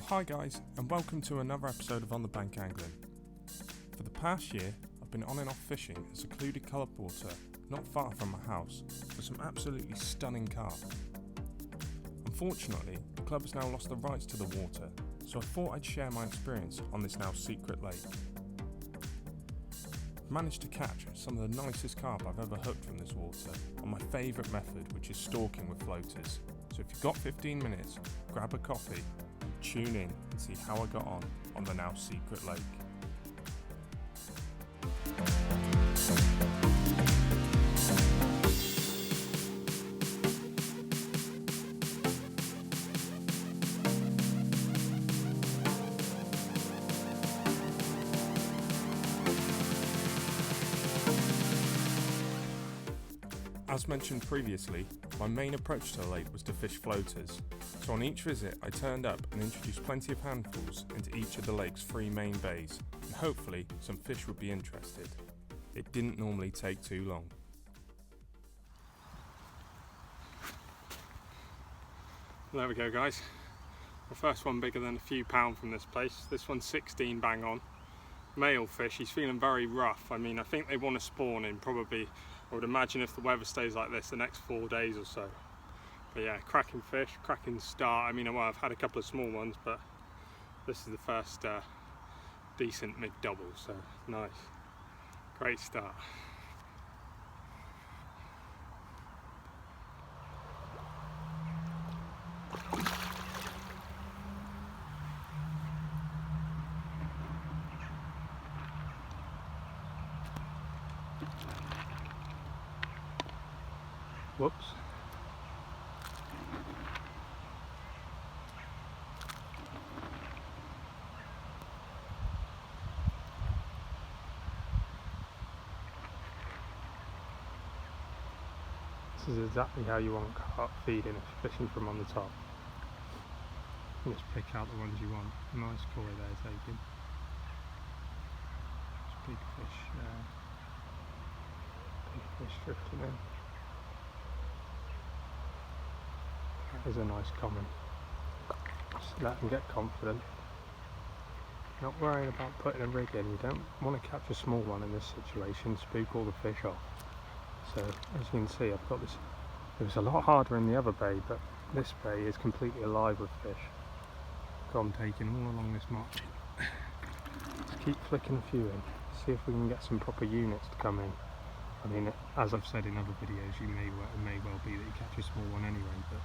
Hi guys, and welcome to another episode of On the Bank Angling. For the past year, I've been on and off fishing a secluded Carp water not far from my house for some absolutely stunning carp. Unfortunately, the club has now lost the rights to the water, so I thought I'd share my experience on this now secret lake. I've managed to catch some of the nicest carp I've ever hooked from this water on my favourite method, which is stalking with floaters. So if you've got 15 minutes, grab a coffee, tune in and see how I got on the now secret lake. As mentioned previously, my main approach to the lake was to fish floaters, so on each visit I turned up and introduced plenty of handfuls into each of the lake's 3 main bays, and hopefully some fish would be interested. It didn't normally take too long. There we go guys, the first one bigger than a few pound from this place. This one's 16 bang on. Male fish, he's feeling very rough. I mean, I think they want to spawn in probably, I would imagine if the weather stays like this the next 4 days or so. But yeah, cracking fish, cracking start. I mean, well, I've had a couple of small ones, but this is the first decent mid-double, so nice. Great start. Whoops. This is exactly how you want carp feeding if you're fishing from on the top. Just pick out the ones you want. Nice koi there taken. There's big fish there. Big fish drifting in. That is a nice common. Just let them get confident. Not worrying about putting a rig in. You don't want to catch a small one in this situation, spook all the fish off. So as you can see, I've got this. It was a lot harder in the other bay, but this bay is completely alive with fish. So I'm taking all along this margin. Just keep flicking a few in. See if we can get some proper units to come in. I mean, as I've said in other videos, it may well be that you catch a small one anyway, but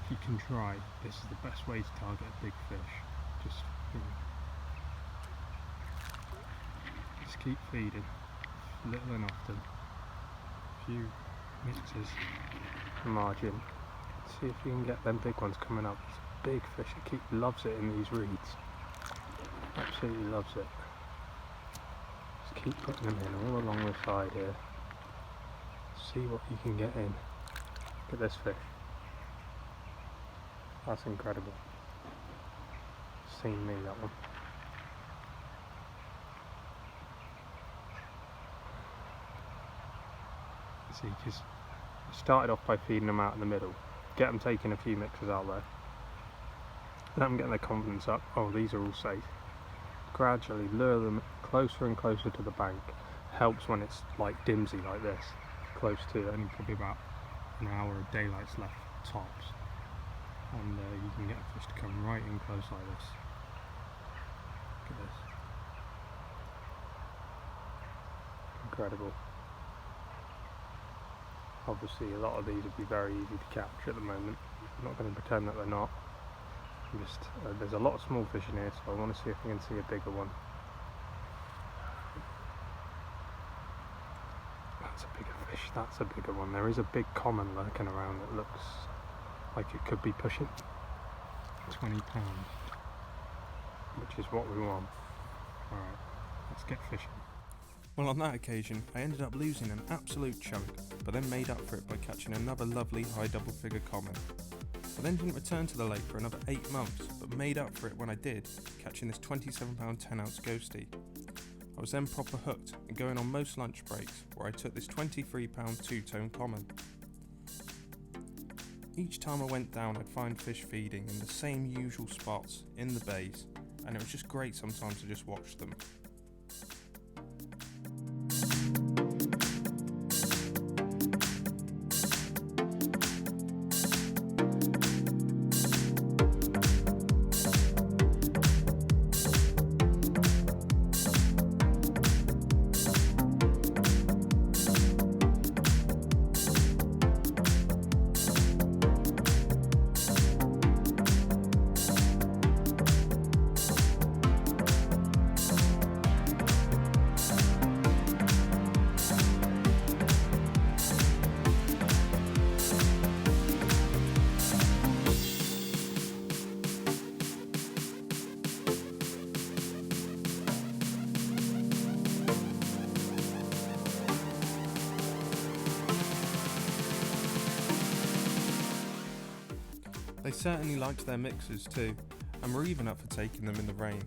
if you can try, this is the best way to target a big fish. Just keep feeding, little and often, a few mixes, margin. See if you can get them big ones coming up. It's a big fish. It loves it in these reeds. Absolutely loves it. Just keep putting them in all along the side here. See what you can get in. Look at this fish. That's incredible. Seen me, that one. See, because I started off by feeding them out in the middle, get them taking a few mixes out there, let them get their confidence up. Oh, these are all safe. Gradually lure them closer and closer to the bank. Helps when it's like dimsy like this, close to only probably about an hour of daylight's left tops. And you can get a fish to come right in close like this. Look at this. Incredible. Obviously a lot of these would be very easy to catch at the moment. I'm not going to pretend that they're not. Just there's a lot of small fish in here, so I want to see if I can see a bigger one. That's a bigger fish, that's a bigger one. There is a big common lurking around that looks like it could be pushing 20 pounds, which is what we want. Alright, let's get fishing. Well, on that occasion, I ended up losing an absolute chunk, but then made up for it by catching another lovely high double figure common. I then didn't return to the lake for another 8 months, but made up for it when I did, catching this 27 pound 10 ounce ghostie. I was then proper hooked and going on most lunch breaks, where I took this 23 pound 2-tone common. Each time I went down, I'd find fish feeding in the same usual spots in the bays, and it was just great sometimes to just watch them. They certainly liked their mixers too, and were even up for taking them in the rain.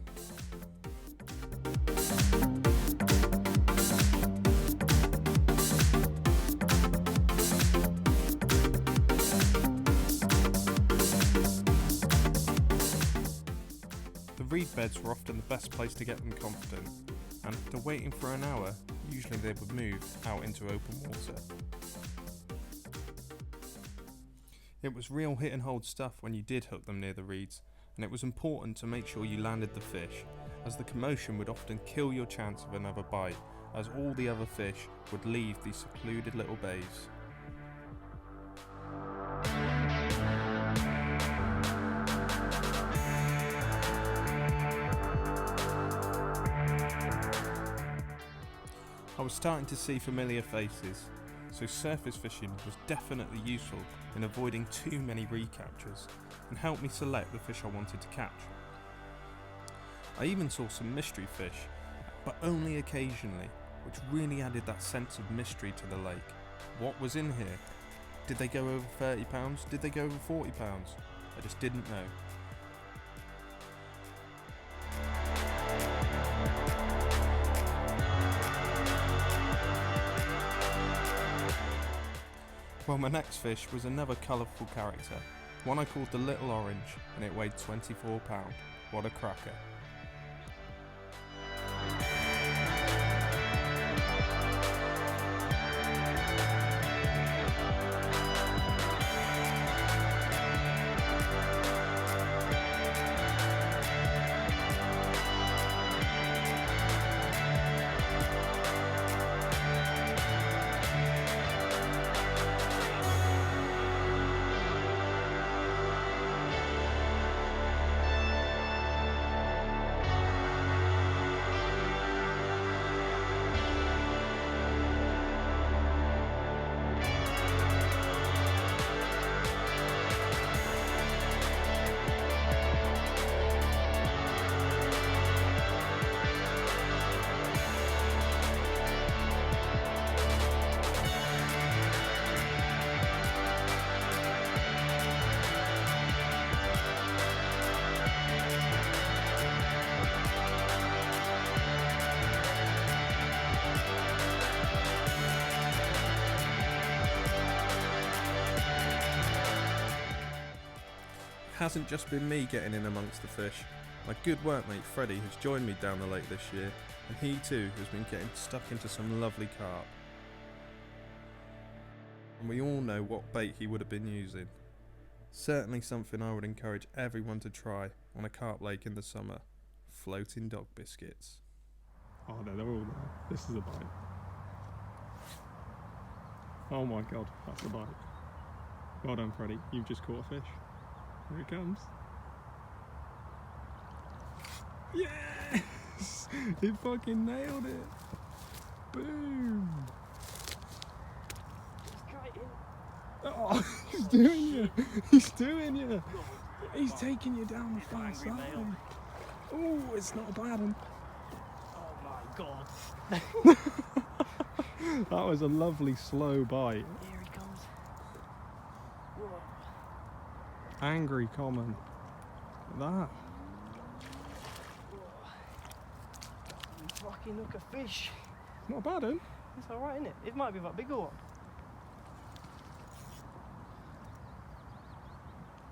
The reed beds were often the best place to get them confident, and after waiting for an hour, usually they would move out into open water. It was real hit and hold stuff when you did hook them near the reeds, and it was important to make sure you landed the fish, as the commotion would often kill your chance of another bite, as all the other fish would leave these secluded little bays. I was starting to see familiar faces, so surface fishing was definitely useful in avoiding too many recaptures and helped me select the fish I wanted to catch. I even saw some mystery fish, but only occasionally, which really added that sense of mystery to the lake. What was in here? Did they go over 30 pounds? Did they go over 40 pounds? I just didn't know. Well, my next fish was another colourful character, one I called the Little Orange, and it weighed 24 pounds. What a cracker. It hasn't just been me getting in amongst the fish. My good workmate Freddie has joined me down the lake this year, and he too has been getting stuck into some lovely carp. And we all know what bait he would have been using. Certainly something I would encourage everyone to try on a carp lake in the summer. Floating dog biscuits. Oh no, they're all there. This is a bite. Oh my god, that's a bite. Well done, Freddie. You've just caught a fish. Here it comes. Yes! It fucking nailed it. Boom! Oh, he's doing you. He's doing you. He's taking you down the far side. Oh, it's not a bad one. Oh my god. That was a lovely slow bite. Here he comes. Whoa. Angry common. Look at that. You fucking look a fish. Not a bad one. It's alright, isn't it? It might be that bigger one.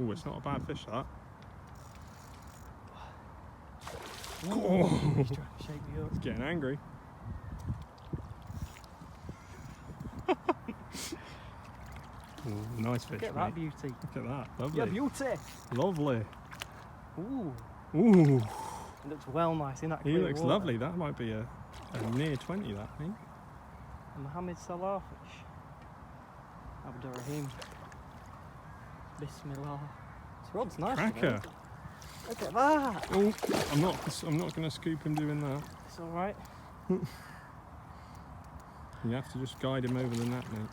Oh, it's not a bad fish, that. Ooh, he's trying to shake me up. It's getting angry. Ooh, nice fish, Look at mate. that beauty. Look at that. Lovely. Yeah, beauty. Lovely. Ooh, Ooh, it looks well nice in that he clear looks water. lovely. That might be a near 20, that, I think. A Mohammed Salah fish. Abdurrahim. Bismillah. This rod's nice. Cracker. Look at that. Oh, I'm not going to scoop him doing that. It's alright. You have to just guide him over the net, mate.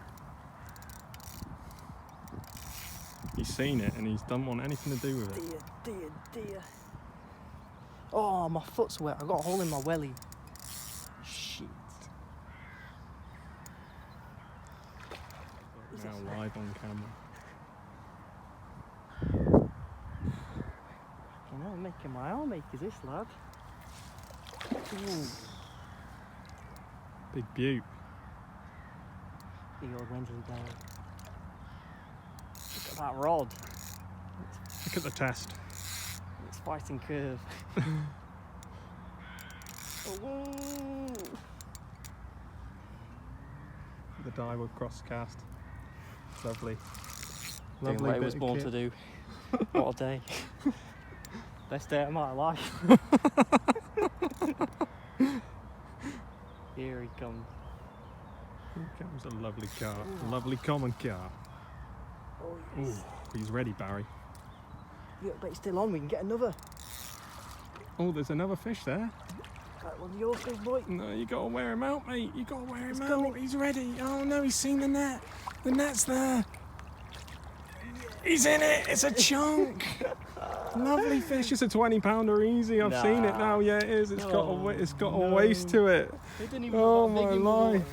He's seen it and he doesn't want anything to do with it. Dear. Oh, my foot's wet. I've got a hole in my welly. Shit. Now live on camera. You know, making my arm ache is this lad. Ooh. Big beaut. Big old Wednesday day. Look at that rod. Look at the test. It's fighting curve. Oh, The dive cross cast. Lovely. doing what I was bit of born kit. to do. What a day. Best day of my life. Here he comes. Here comes a lovely carp. A lovely common carp. Oh Ooh, yes. he's ready, Barry. Yeah, but it's still on, we can get another. Oh, there's another fish there. Right, one of your fish, boy. No, you gotta wear him out, mate. You gotta wear him He's out. coming. He's ready. Oh no, he's seen the net. The net's there. He's in it. It's a chunk. Lovely fish. It's a 20-pounder easy. I've seen it now. Yeah, it is. It's got a waist to it. It didn't even Oh look that my big in the water. life.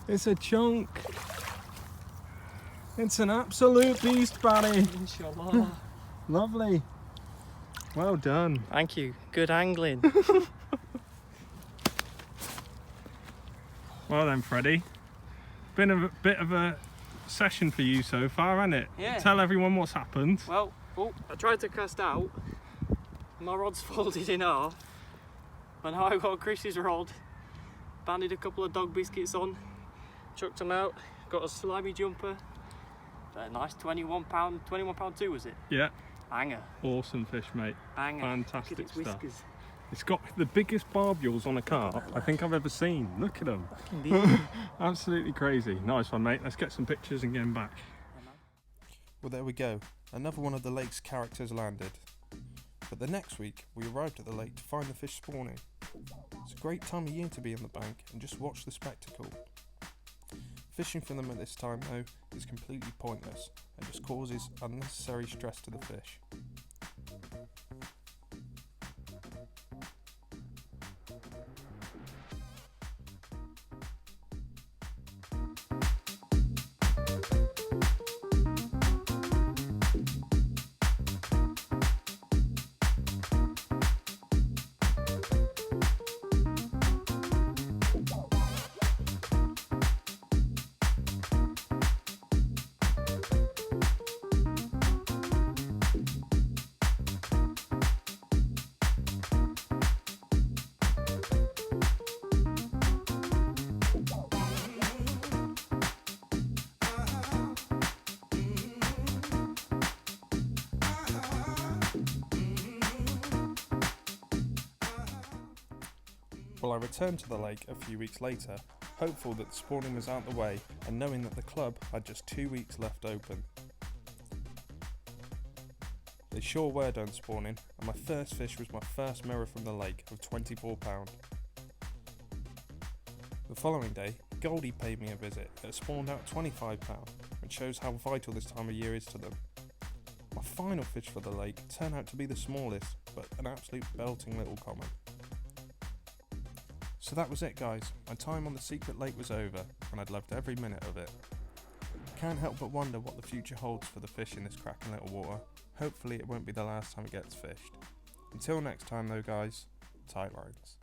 It's a chunk. It's an absolute beast, Barry. Inshallah. Lovely. Well done. Thank you. Good angling. Well then, Freddie. Been a bit of a session for you so far, hasn't it? Yeah. Tell everyone what's happened. Well, I tried to cast out. My rod's folded in half. And now I've got Chris's rod. Banded a couple of dog biscuits on. Chucked them out. Got a slimy jumper. A nice 21 pound 2 was it? Yeah. Banger. Awesome fish, mate. Banger. Fantastic Look at its stuff. whiskers. It's got the biggest barbules on a carp I think I've ever seen. Look at them. Absolutely crazy. Nice one, mate. Let's get some pictures and get them back. Well, there we go. Another one of the lake's characters landed. But the next week, we arrived at the lake to find the fish spawning. It's a great time of year to be in the bank and just watch the spectacle. Fishing for them at this time, though, is completely pointless and just causes unnecessary stress to the fish. Well, I returned to the lake a few weeks later, hopeful that spawning was out the way and knowing that the club had just 2 weeks left open. They sure were done spawning, and my first fish was my first mirror from the lake of £24. The following day, Goldie paid me a visit that spawned out £25, which shows how vital this time of year is to them. My final fish for the lake turned out to be the smallest, but an absolute belting little common. So that was it, guys. My time on the secret lake was over, and I'd loved every minute of it. Can't help but wonder what the future holds for the fish in this cracking little water. Hopefully it won't be the last time it gets fished. Until next time though, guys, tight lines.